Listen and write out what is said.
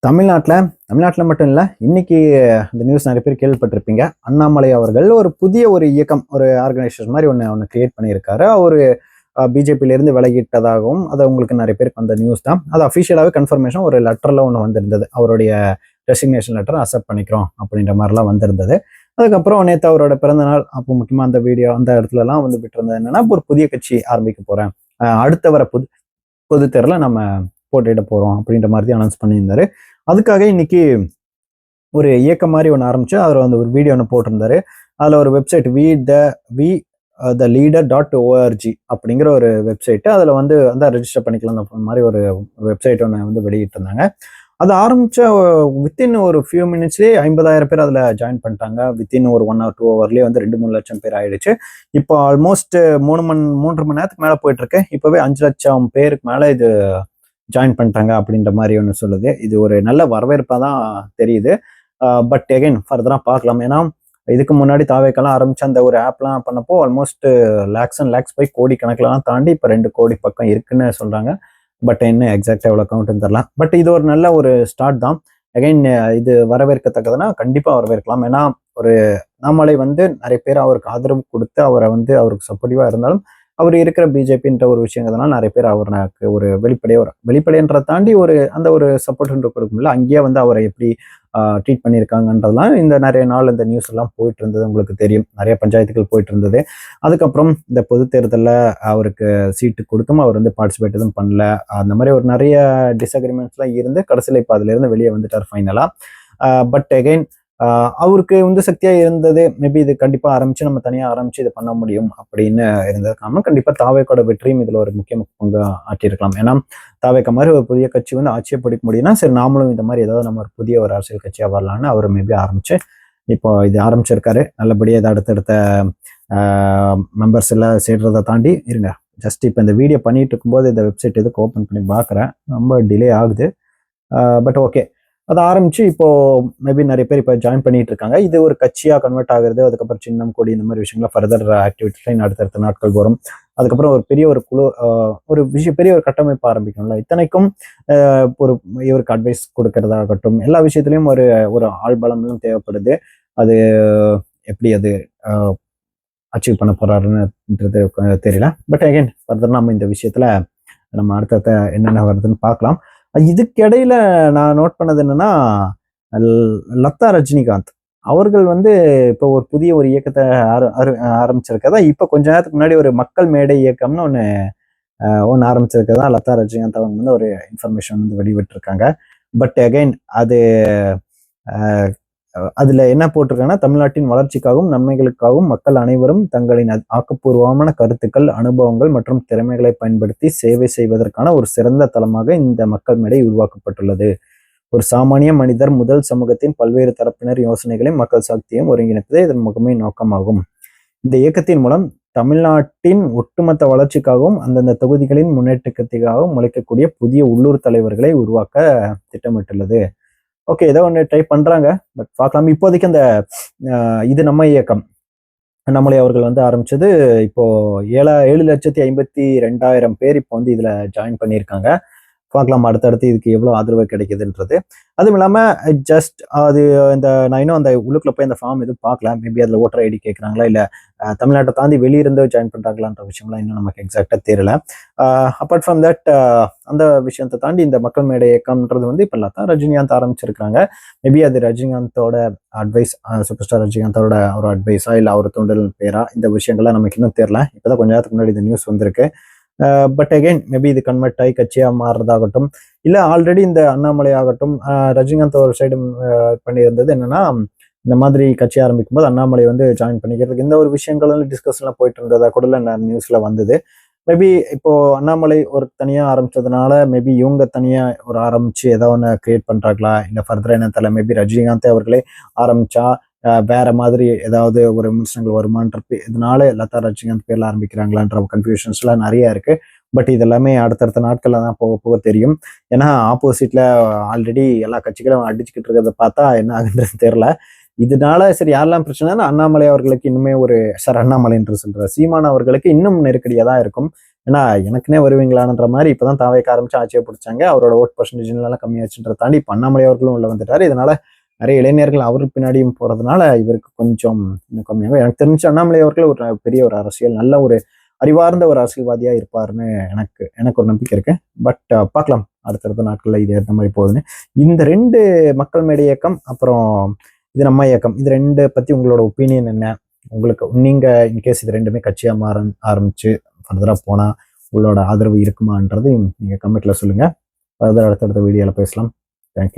தமிழ்நாட்டில் மட்டும் இல்லை, இன்னைக்கு இந்த நியூஸ் நிறைய பேர் கேள்விப்பட்டிருப்பீங்க. அண்ணாமலை அவர்கள் ஒரு புதிய ஒரு இயக்கம், ஒரு ஆர்கனைசேஷன் மாதிரி ஒன்று கிரியேட் பண்ணியிருக்காரு. அவர் பிஜேபியிலேருந்து விலகிட்டதாகவும் அது உங்களுக்கு நிறைய பேருக்கு வந்த நியூஸ் தான். அது அஃபிஷியலாகவே கன்ஃபர்மேஷன் ஒரு லெட்டரில் ஒன்று வந்திருந்தது. அவருடைய ரெசிக்னேஷன் லெட்டர் அக்செப்ட் பண்ணிக்கிறோம் அப்படின்ற மாதிரிலாம் வந்திருந்தது. அதுக்கப்புறம் நேற்று அவரோட பிறந்தநாள், அப்போ முக்கியமாக அந்த வீடியோ அந்த இடத்துலலாம் விட்டுருந்தது என்னன்னா, ஒரு புதிய கட்சி ஆரம்பிக்க போகிறேன், அடுத்த வர பொது தேர்தலில் நம்ம போட்டியிட போகிறோம் அப்படின்ற மாதிரி அனௌன்ஸ் பண்ணியிருந்தாரு. அதுக்காக இன்னைக்கு ஒரு இயக்கம் மாதிரி ஒன்று ஆரம்பிச்சு அவர் ஒரு வீடியோ ஒன்று போட்டிருந்தாரு. அதில் ஒரு வெப்சைட் த leader.org அப்படிங்கிற ஒரு வெப்சைட்டு. அதில் அந்த ரெஜிஸ்டர் பண்ணிக்கலாம் அந்த மாதிரி ஒரு வெப்சைட் ஒன்று வெளியிட்டிருந்தாங்க. அது ஆரம்பிச்ச வித்தின் ஒரு ஃபியூ மினிட்ஸ்லேயே 50,000 பேர் அதில் ஜாயின் பண்ணிட்டாங்க. வித்தின் ஒரு 1 or 2 ஹவர்லேயே 2-3 லட்சம் பேர் ஆயிடுச்சு. இப்போ ஆல்மோஸ்ட் 3 மணி நேரத்துக்கு மேலே போயிட்டு இருக்கு. இப்போவே 5 லட்சம் பேருக்கு மேலே இது ஜாயின் பண்ணிட்டாங்க அப்படின்ற மாதிரி ஒன்று சொல்லுது. இது ஒரு நல்ல வரவேற்பாக தான் தெரியுது. பட் எகைன் ஃபர்தராக பார்க்கலாம். ஏன்னா இதுக்கு முன்னாடி தாவேக்கெல்லாம் ஆரம்பிச்சு அந்த ஒரு ஆப்லாம் பண்ணப்போ ஆல்மோஸ்ட் லேக்ஸ் அண்ட் லேக்ஸ் போய் கோடி கணக்கிலலாம் தாண்டி இப்போ 2 கோடி பக்கம் இருக்குன்னு சொல்றாங்க. பட் என்ன எக்ஸாக்டா எவ்வளோ கவுண்ட்னு தெரியல. பட் இது ஒரு நல்ல ஒரு ஸ்டார்ட் தான். அகைன் இது வரவேற்கத்தக்கதுன்னா கண்டிப்பா வரவேற்கலாம். ஏன்னா ஒரு அண்ணாமலை நிறைய பேர் அவருக்கு ஆதரவு கொடுத்து அவரை அவருக்கு சப்போர்ட்டிவா இருந்தாலும் அவர் இருக்கிற பிஜேபின்ற ஒரு விஷயங்கிறதுனால நிறைய பேர் அவருக்கு ஒரு வெளிப்படையன்றதை தாண்டி ஒரு சப்போர்ட் கொடுக்கும்ல, அங்கேயே அவரை எப்படி ட்ரீட் பண்ணியிருக்காங்கன்றதுலாம் இந்த நிறைய நாள் இந்த நியூஸ் எல்லாம் போயிட்டு இருந்தது. உங்களுக்கு தெரியும், நிறைய பஞ்சாயத்துகள் போயிட்டு இருந்தது. அதுக்கப்புறம் இந்த பொது தேர்தலில் அவருக்கு சீட்டு கொடுத்தும் அவர் பார்ட்டிசிபேட் எதுவும் பண்ணல. அந்த மாதிரி ஒரு நிறைய டிஸ்அக்ரிமெண்ட்ஸ்லாம் இருந்து கடைசியில் இப்போ அதுல இருந்து வெளியே வந்துட்டார் ஃபைனலா. பட் அகைன் அவருக்கு சக்தியா இருந்தது. மேபி இது கண்டிப்பா ஆரம்பிச்சு நம்ம தனியா ஆரம்பிச்சு இது பண்ண முடியும் அப்படின்னு இருந்தது காரணம் கண்டிப்பா தாவேக்கோட வெற்றியும் இதுல ஒரு முக்கிய பங்கு ஆட்டியிருக்கலாம். ஏன்னா தாவேக்க மாதிரி ஒரு புதிய கட்சி ஆட்சியை பிடிக்க முடியும்னா சரி, நாமளும் இந்த மாதிரி ஏதாவது நம்ம ஒரு புதிய ஒரு அரசியல் கட்சியா வரலான்னு அவர் மேபி ஆரம்பிச்சு இப்போ இது ஆரம்பிச்சிருக்காரு. நல்லபடியாக இதை அடுத்தடுத்த மெம்பர்ஸ் எல்லாம் சேர்றதை தாண்டி இருங்க. ஜஸ்ட் இப்போ இந்த வீடியோ பண்ணிட்டு இருக்கும்போது இந்த வெப்சைட் எதுக்கு ஓப்பன் பண்ணி பார்க்குறேன், ரொம்ப டிலே ஆகுது. பட் ஓகே, அதை ஆரம்பிச்சு இப்போ மேபி நிறைய பேர் இப்போ ஜாயின் பண்ணிட்டு இருக்காங்க. இது ஒரு கட்சியா கன்வெர்ட் ஆகுறது, அதுக்கப்புறம் சின்னம் கொடி இந்த மாதிரி விஷயங்கள ஃபர்தர் ஆக்டிவிட்டிஸ்லாம் அடுத்தடுத்த நாட்கள் வரும். அதுக்கப்புறம் ஒரு பெரிய ஒரு குழு, ஒரு பெரிய ஒரு கட்டமைப்பு ஆரம்பிக்கணும்ல. இத்தனைக்கும் ஒரு இவருக்கு அட்வைஸ் கொடுக்கறதாகட்டும், எல்லா விஷயத்துலையும் ஒரு ஒரு ஆள்பலமும் தேவைப்படுது. அது எப்படி அது அச்சீவ் பண்ண போறாருன்றது தெரியல. பட் அகைன் ஃபர்தர் நம்ம இந்த விஷயத்துல நம்ம அடுத்தடுத்த என்னென்ன வருதுன்னு பார்க்கலாம். இதுக்கிடையில நான் நோட் பண்ணது என்னன்னா, லதா ரஜினிகாந்த் அவர்கள் இப்போ ஒரு புதிய ஒரு இயக்கத்தை ஆரம்பிச்சிருக்கதா. இப்போ கொஞ்ச நேரத்துக்கு முன்னாடி ஒரு மக்கள் மேடை இயக்கம்னு ஒன்று ஆரம்பிச்சிருக்கதா லதா ரஜினிகாந்த் அவங்க ஒரு இன்ஃபர்மேஷன் வெளிவிட்டிருக்காங்க. பட் அகைன் அது அதுல என்ன போட்டிருக்காங்கன்னா, தமிழ்நாட்டின் வளர்ச்சிக்காகவும் நன்மைகளுக்காகவும் மக்கள் அனைவரும் தங்களின் ஆக்கப்பூர்வமான கருத்துக்கள், அனுபவங்கள் மற்றும் திறமைகளை பயன்படுத்தி சேவை செய்வதற்கான ஒரு சிறந்த தளமாக இந்த மக்கள் மேடை உருவாக்கப்பட்டுள்ளது. ஒரு சாமானிய மனிதர் முதல் சமூகத்தின் பல்வேறு தரப்பினர் யோசனைகளையும் மக்கள் சக்தியையும் ஒருங்கிணைப்பதே இதன் முகமை நோக்கமாகும். இந்த இயக்கத்தின் மூலம் தமிழ்நாட்டின் ஒட்டுமொத்த வளர்ச்சிக்காகவும் அந்தந்த தொகுதிகளின் முன்னேற்றத்திற்காகவும் முளைக்கக்கூடிய புதிய உள்ளூர் தலைவர்களை உருவாக்க திட்டமிட்டுள்ளது. ஓகே, ஏதோ ஒன்று ட்ரை பண்றாங்க. பட் பார்க்கலாம். இப்போதைக்கு அந்த இது நம்ம இயக்கம் அண்ணாமலை அவர்கள் ஆரம்பிச்சது இப்போ 7,52,000 பேர் இப்போ இதுல ஜாயின் பண்ணியிருக்காங்க. பார்க்கலாம் அடுத்தடுத்து இதுக்கு எவ்வளவு ஆதரவு கிடைக்குதுன்றது. அதுவும் இல்லாம ஜஸ்ட் அது நான் இன்னும் அந்த உள்ளுக்குள்ள போய் அந்த ஃபார்ம் எதுவும் பார்க்கல. மேபி அதுல ஓட்டர் ஐடி கேட்கறாங்களா இல்ல தமிழ்நாட்டை தாண்டி வெளியிருந்து ஜாயின் பண்றாங்களான்ற விஷயம்லாம் இன்னும் நமக்கு எக்ஸாக்டா தெரியல. அப்பார்ட் ஃப்ரம் தட் அந்த விஷயத்தை தாண்டி இந்த மக்கள் மேடை இயக்கம்ன்றது இப்போ லதா ரஜினிகாந்த் ஆரம்பிச்சிருக்காங்க. மேபி அது ரஜினிகாந்தோட அட்வைஸ், சூப்பர் ஸ்டார் ரஜினிகாந்தோட ஒரு அட்வைஸா இல்ல அவர் தூண்டல் பேரா, இந்த விஷயங்கள்லாம் நமக்கு இன்னும் தெரியல. இப்பதான் கொஞ்ச நேரத்துக்கு முன்னாடி இந்த நியூஸ் வந்திருக்கு. பட் அகைன் மேபி இது கன்வெர்ட் ஆகி கட்சியா மாறுறதாகட்டும், இல்ல ஆல்ரெடி இந்த அண்ணாமலை ஆகட்டும் ரஜினிகாந்த் ஒரு சைடு பண்ணியிருந்தது என்னன்னா, இந்த மாதிரி கட்சி ஆரம்பிக்கும் போது அண்ணாமலை ஜாயின் பண்ணிக்கிறதுக்கு இந்த ஒரு விஷயங்கள் டிஸ்கஷன்லாம் போயிட்டு இருந்ததா கூட நியூஸ்ல வந்தது. மேபி இப்போ அண்ணாமலை ஒரு தனியா ஆரம்பிச்சதுனால மேபி இவங்க தனியா ஒரு ஆரம்பிச்சு ஏதாவது ஒன்று கிரியேட் பண்றாங்களா இல்ல ஃபர்தரா என்ன தெரியல. மேபி ரஜினிகாந்த் அவர்களே ஆரம்பிச்சா வேற மாதிரி ஏதாவது ஒரு விமர்சனங்கள் வருமானன்ற இதனால லதா ரஜினிகாந்த் பேர்ல ஆரம்பிக்கிறாங்களான்ற கன்ஃபியூஷன்ஸ் எல்லாம் நிறைய இருக்கு. பட் இது எல்லாமே அடுத்தடுத்த நாட்கள்ல தான் போக போக தெரியும். ஏன்னா ஆப்போசிட்ல ஆல்ரெடி எல்லா கட்சிகளும் அடிச்சுக்கிட்டு இருக்கிறத பார்த்தா என்ன ஆகுன்றது தெரியல. இதனால சரி யாரெல்லாம் பிரச்சனைனா அண்ணாமலை அவர்களுக்கு இன்னுமே ஒரு அண்ணாமலை என்று சொல்ற சீமான் அவர்களுக்கு இன்னும் நெருக்கடியா தான் இருக்கும். ஏன்னா எனக்குன்னே வருவீங்களான்ற மாதிரி இப்பதான் தாவேக்க ஆரம்பிச்சு ஆட்சியை பிடிச்சாங்க. அவரோட ஓட் பர்சன்டேஜ்லாம் கம்மியாச்சுன்றத தாண்டி இப்ப அண்ணாமலை அவர்களும் உள்ள வந்துட்டாரு. இதனால நிறைய இளைஞர்கள் அவரு பின்னாடியும் போறதுனால இவருக்கு கொஞ்சம் இன்னும் கம்மியாகும். எனக்கு தெரிஞ்சு அண்ணாமலை அவர்கள் ஒரு பெரிய ஒரு அரசியல் நல்ல ஒரு அறிவார்ந்த ஒரு அரசியல்வாதியா இருப்பாருன்னு எனக்கு எனக்கு ஒரு நம்பிக்கை இருக்கு. பட் பார்க்கலாம் அடுத்தடுத்த நாட்கள்ல இது எந்த மாதிரி போகுதுன்னு. இந்த 2 மக்கள் மேடை இயக்கம் அப்புறம் இது நம்ம இயக்கம், இது 2 பத்தி உங்களோட ஒப்பீனியன் என்ன? உங்களுக்கு நீங்க இன்கேஸ் இது 2மே கட்சியா மாற ஆரம்பிச்சு ஃபர்தரா போனா உங்களோட ஆதரவு இருக்குமான்றது நீங்க கமெண்ட்ல சொல்லுங்க. ஃபர்தர் அடுத்தடுத்த வீடியோல பேசலாம். தேங்க்யூ.